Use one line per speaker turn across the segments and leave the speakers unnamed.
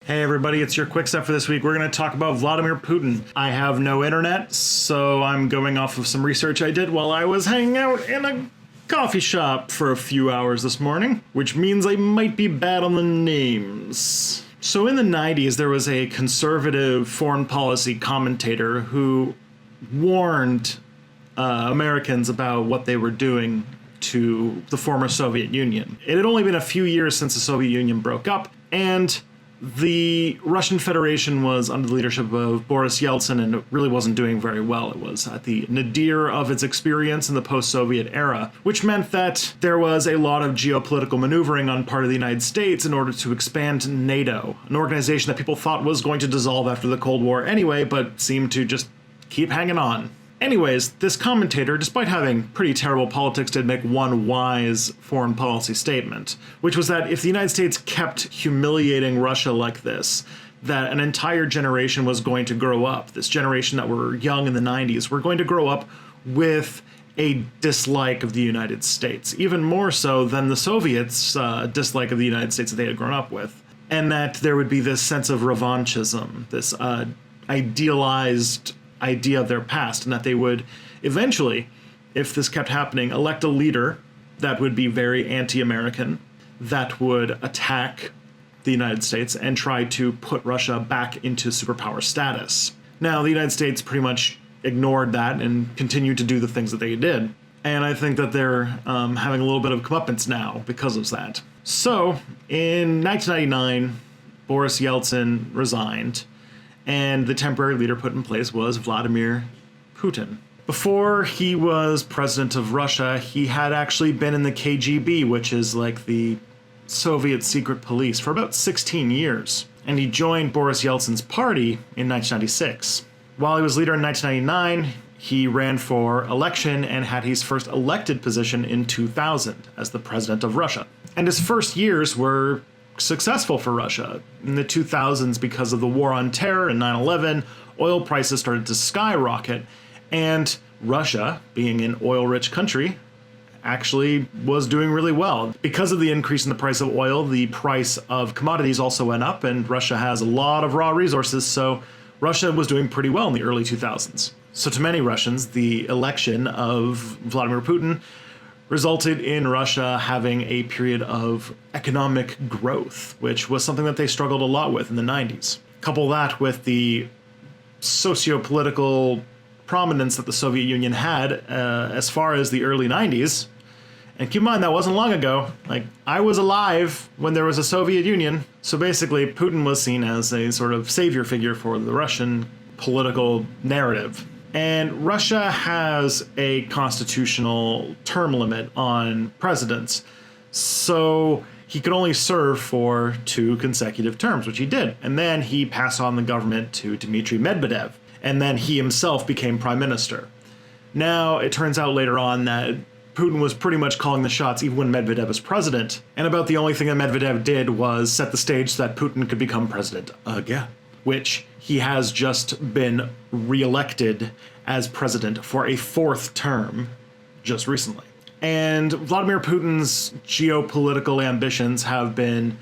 Hey everybody, it's your quick step for this week. We're going to talk about Vladimir Putin. I have no internet, so I'm going off of some research I did while I was hanging out in a coffee shop for a few hours this morning, which means I might be bad on the names. So in the 90s, there was a conservative foreign policy commentator who warned Americans about what they were doing to the former Soviet Union. It had only been a few years since the Soviet Union broke up, and the Russian Federation was under the leadership of Boris Yeltsin, and it really wasn't doing very well. It was at the nadir of its experience in the post-Soviet era, which meant that there was a lot of geopolitical maneuvering on part of the United States in order to expand NATO, an organization that people thought was going to dissolve after the Cold War anyway, but seemed to just keep hanging on. Anyways, this commentator, despite having pretty terrible politics, did make one wise foreign policy statement, which was that if the United States kept humiliating Russia like this, that an entire generation was going to grow up, this generation that were young in the 90s, were going to grow up with a dislike of the United States, even more so than the Soviets' dislike of the United States that they had grown up with, and that there would be this sense of revanchism, this idealized idea of their past, and that they would eventually, if this kept happening, elect a leader that would be very anti-American, that would attack the United States and try to put Russia back into superpower status. Now, the United States pretty much ignored that and continued to do the things that they did. And I think that they're having a little bit of comeuppance now because of that. So, in 1999, Boris Yeltsin resigned, and the temporary leader put in place was Vladimir Putin. Before he was president of Russia, he had actually been in the KGB, which is like the Soviet secret police, for about 16 years. And he joined Boris Yeltsin's party in 1996. While he was leader in 1999, he ran for election and had his first elected position in 2000 as the president of Russia. And his first years were successful for Russia. In the 2000s, because of the war on terror and 9/11, oil prices started to skyrocket, and Russia, being an oil-rich country, actually was doing really well. Because of the increase in the price of oil, the price of commodities also went up, and Russia has a lot of raw resources, so Russia was doing pretty well in the early 2000s. So to many Russians, the election of Vladimir Putin resulted in Russia having a period of economic growth, which was something that they struggled a lot with in the 90s. Couple that with the socio-political prominence that the Soviet Union had as far as the early 90s. And keep in mind, that wasn't long ago. Like, I was alive when there was a Soviet Union. So basically, Putin was seen as a sort of savior figure for the Russian political narrative. And Russia has a constitutional term limit on presidents, so he could only serve for 2 consecutive terms, which he did. And then he passed on the government to Dmitry Medvedev, and then he himself became prime minister. Now, it turns out later on that Putin was pretty much calling the shots even when Medvedev was president, and about the only thing that Medvedev did was set the stage so that Putin could become president again, which he has just been reelected as president for a 4th term just recently. And Vladimir Putin's geopolitical ambitions have been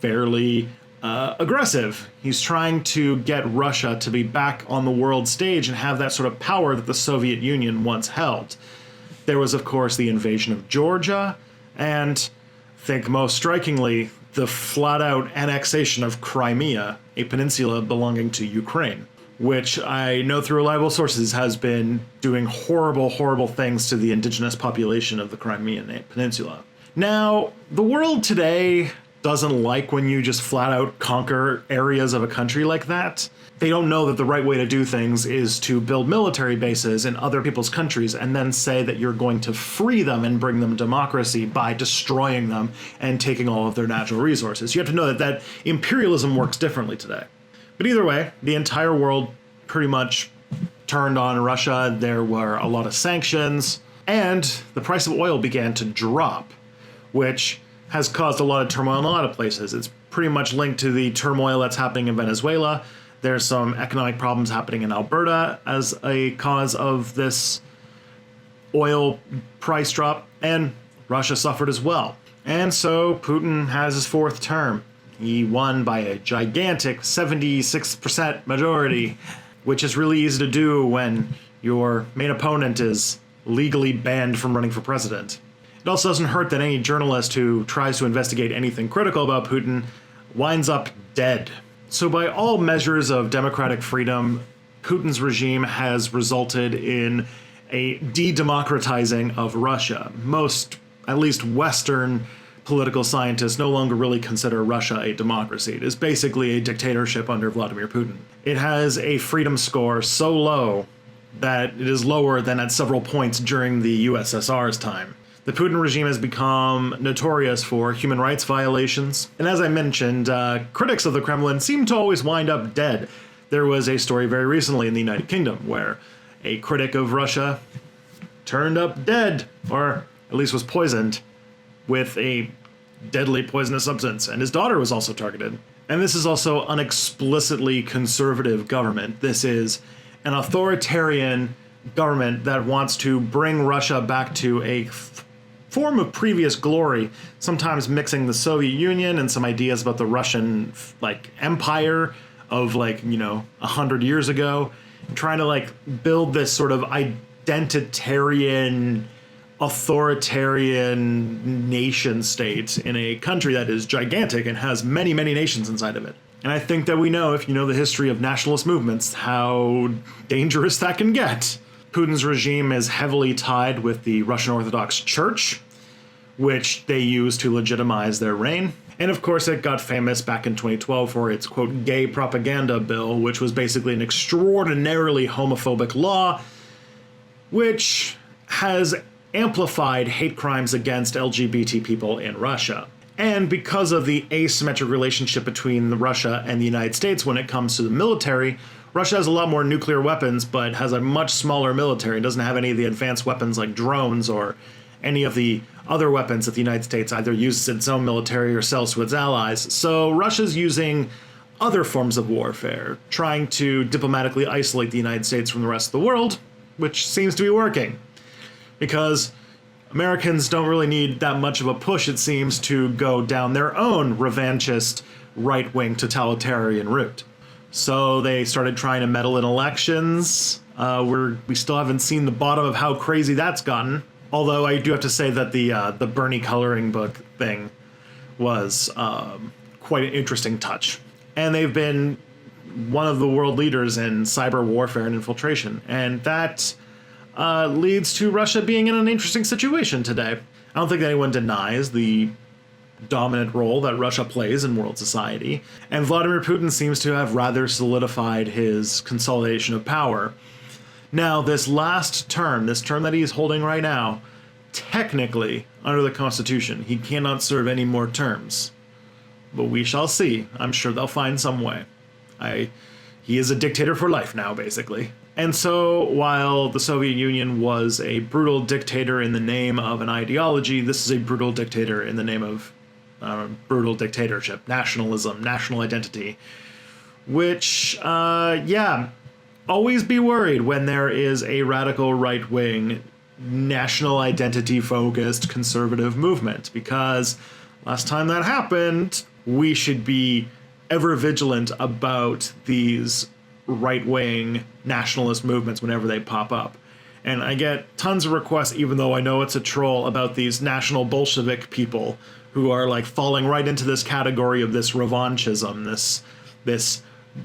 fairly aggressive. He's trying to get Russia to be back on the world stage and have that sort of power that the Soviet Union once held. There was, of course, the invasion of Georgia, and I think most strikingly, the flat-out annexation of Crimea, a peninsula belonging to Ukraine, which I know through reliable sources has been doing horrible, horrible things to the indigenous population of the Crimean Peninsula. Now, the world today doesn't like when you just flat-out conquer areas of a country like that. They don't know that the right way to do things is to build military bases in other people's countries and then say that you're going to free them and bring them democracy by destroying them and taking all of their natural resources. You have to know that imperialism works differently today. But either way, the entire world pretty much turned on Russia. There were a lot of sanctions, and the price of oil began to drop, which has caused a lot of turmoil in a lot of places. It's pretty much linked to the turmoil that's happening in Venezuela. There's some economic problems happening in Alberta as a cause of this oil price drop, and Russia suffered as well. And so Putin has his 4th term. He won by a gigantic 76% majority, which is really easy to do when your main opponent is legally banned from running for president. It also doesn't hurt that any journalist who tries to investigate anything critical about Putin winds up dead. So by all measures of democratic freedom, Putin's regime has resulted in a de-democratizing of Russia. Most, at least Western political scientists, no longer really consider Russia a democracy. It is basically a dictatorship under Vladimir Putin. It has a freedom score so low that it is lower than at several points during the USSR's time. The Putin regime has become notorious for human rights violations, and as I mentioned, critics of the Kremlin seem to always wind up dead. There was a story very recently in the United Kingdom where a critic of Russia turned up dead, or at least was poisoned, with a deadly poisonous substance, and his daughter was also targeted. And this is also an explicitly conservative government. This is an authoritarian government that wants to bring Russia back to a form of previous glory, sometimes mixing the Soviet Union and some ideas about the Russian empire of 100 years ago, and trying to build this sort of identitarian authoritarian nation state in a country that is gigantic and has many, many nations inside of it. And I think that we know, if you know the history of nationalist movements, how dangerous that can get. Putin's regime is heavily tied with the Russian Orthodox Church, which they use to legitimize their reign. And of course, it got famous back in 2012 for its, quote, gay propaganda bill, which was basically an extraordinarily homophobic law, which has amplified hate crimes against LGBT people in Russia. And because of the asymmetric relationship between Russia and the United States when it comes to the military, Russia has a lot more nuclear weapons, but has a much smaller military and doesn't have any of the advanced weapons like drones or any of the other weapons that the United States either uses its own military or sells to its allies. So Russia's using other forms of warfare, trying to diplomatically isolate the United States from the rest of the world, which seems to be working. Because Americans don't really need that much of a push, it seems, to go down their own revanchist, right-wing, totalitarian route. So they started trying to meddle in elections. We still haven't seen the bottom of how crazy that's gotten. Although I do have to say that the Bernie coloring book thing was quite an interesting touch. And they've been one of the world leaders in cyber warfare and infiltration. And that leads to Russia being in an interesting situation today. I don't think anyone denies the dominant role that Russia plays in world society, and Vladimir Putin seems to have rather solidified his consolidation of power. Now, this last term, this term that he's holding right now, technically, under the Constitution, he cannot serve any more terms. But we shall see. I'm sure they'll find some way. He is a dictator for life now, basically. And so, while the Soviet Union was a brutal dictator in the name of an ideology, this is a brutal dictator in the name of brutal dictatorship, nationalism, national identity. Which, always be worried when there is a radical right-wing, national identity-focused conservative movement, because last time that happened, we should be ever vigilant about these right-wing nationalist movements whenever they pop up. And I get tons of requests, even though I know it's a troll, about these national Bolshevik people who are falling right into this category of this revanchism, this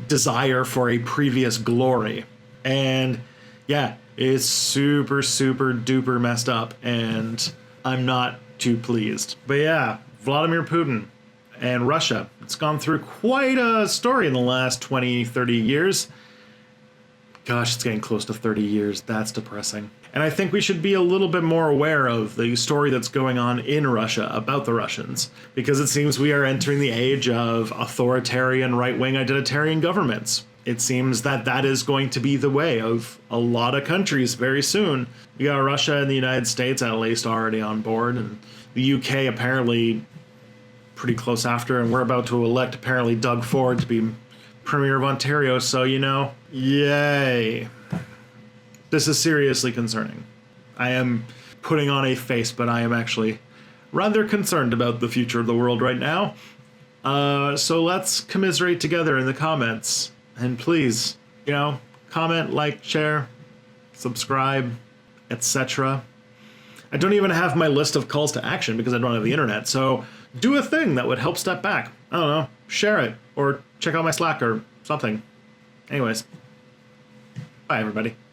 desire for a previous glory. And yeah, it's super, super duper messed up, and I'm not too pleased. But yeah, Vladimir Putin and Russia. It's gone through quite a story in the last 20, 30 years. Gosh, it's getting close to 30 years. That's depressing. And I think we should be a little bit more aware of the story that's going on in Russia about the Russians, because it seems we are entering the age of authoritarian right-wing identitarian governments. It seems that that is going to be the way of a lot of countries very soon. We got Russia and the United States at least already on board, and the UK apparently pretty close after, and we're about to elect apparently Doug Ford to be Premier of Ontario, so yay. This is seriously concerning. I am putting on a face, but I am actually rather concerned about the future of the world right now. So let's commiserate together in the comments. And please, comment, like, share, subscribe, etc. I don't even have my list of calls to action because I don't have the internet, so do a thing that would help Step Back. I don't know, share it, or check out my Slack or something. Anyways, bye everybody.